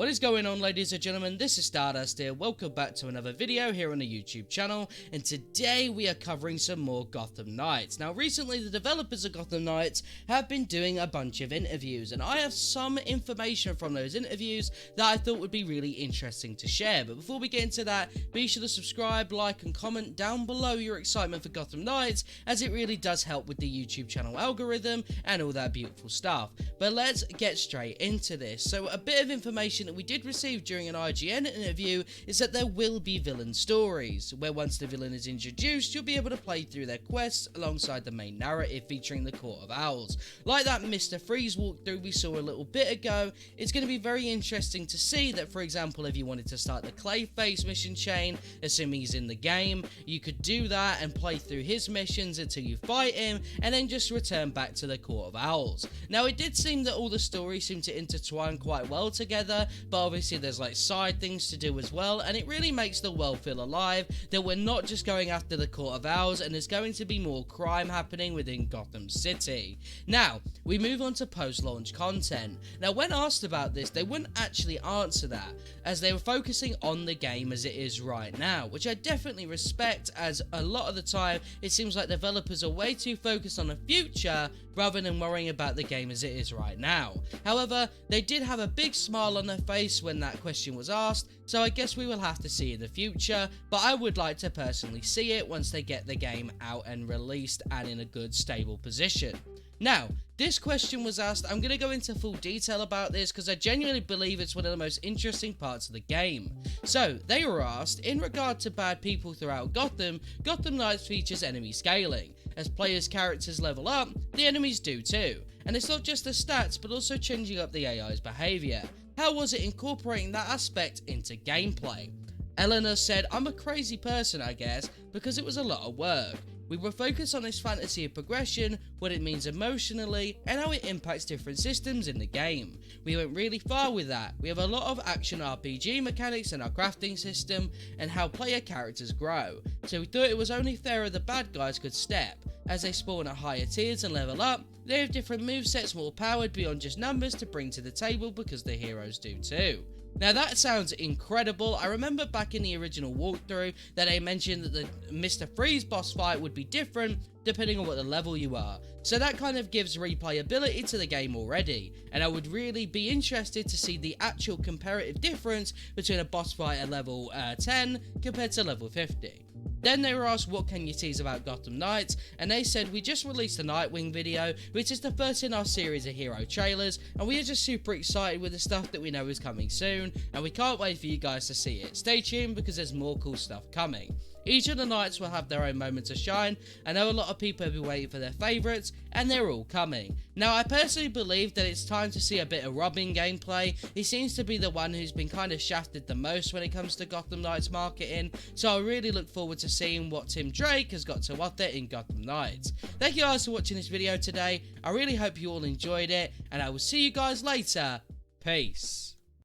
What is going on, ladies and gentlemen? This is Stardust here. Welcome back to another video here on the YouTube channel, and today we are covering some more Gotham Knights. Now recently the developers of Gotham Knights have been doing a bunch of interviews, and I have some information from those interviews that I thought would be really interesting to share. But before we get into that, be sure to subscribe, like and comment down below your excitement for Gotham Knights, as it really does help with the YouTube channel algorithm and all that beautiful stuff. But let's get straight into this. So a bit of information that we did receive during an IGN interview is that there will be villain stories, where once the villain is introduced, you'll be able to play through their quests alongside the main narrative featuring the Court of Owls. Like that Mr. Freeze walkthrough we saw a little bit ago, it's going to be very interesting to see that, for example, if you wanted to start the Clayface mission chain, assuming he's in the game, you could do that and play through his missions until you fight him, and then just return back to the Court of Owls. Now it did seem that all the stories seem to intertwine quite well together, but obviously there's like side things to do as well, and it really makes the world feel alive, that we're not just going after the Court of Owls, and there's going to be more crime happening within Gotham City. Now, we move on to post-launch content. Now when asked about this, they wouldn't actually answer that, as they were focusing on the game as it is right now, which I definitely respect, as a lot of the time it seems like developers are way too focused on the future rather than worrying about the game as it is right now. However, they did have a big smile on their face when that question was asked, so I guess we will have to see in the future, but I would like to personally see it once they get the game out and released and in a good stable position. Now, this question was asked. I'm going to go into full detail about this because I genuinely believe it's one of the most interesting parts of the game. So, they were asked, in regard to bad people throughout Gotham, Gotham Knights features enemy scaling. As players' characters level up, the enemies do too. And it's not just the stats, but also changing up the AI's behaviour. How was it incorporating that aspect into gameplay? Eleanor said, "I'm a crazy person, I guess, because it was a lot of work. We were focused on this fantasy of progression, what it means emotionally, and how it impacts different systems in the game. We went really far with that. We have a lot of action RPG mechanics in our crafting system, and how player characters grow. So we thought it was only fairer the bad guys could step. As they spawn at higher tiers and level up, they have different movesets more powered beyond just numbers to bring to the table because the heroes do too." Now that sounds incredible. I remember back in the original walkthrough that they mentioned that the Mr. Freeze boss fight would be different depending on what the level you are. So that kind of gives replayability to the game already, and I would really be interested to see the actual comparative difference between a boss fight at level 10 compared to level 50. Then they were asked, what can you tease about Gotham Knights, and they said, "We just released the Nightwing video, which is the first in our series of hero trailers, and we are just super excited with the stuff that we know is coming soon, and we can't wait for you guys to see it. Stay tuned because there's more cool stuff coming." Each of the Knights will have their own moment to shine. I know a lot of people have been waiting for their favourites, and they're all coming. Now, I personally believe that it's time to see a bit of Robin gameplay. He seems to be the one who's been kind of shafted the most when it comes to Gotham Knights marketing, so I really look forward to seeing what Tim Drake has got to offer in Gotham Knights. Thank you guys for watching this video today. I really hope you all enjoyed it, and I will see you guys later. Peace.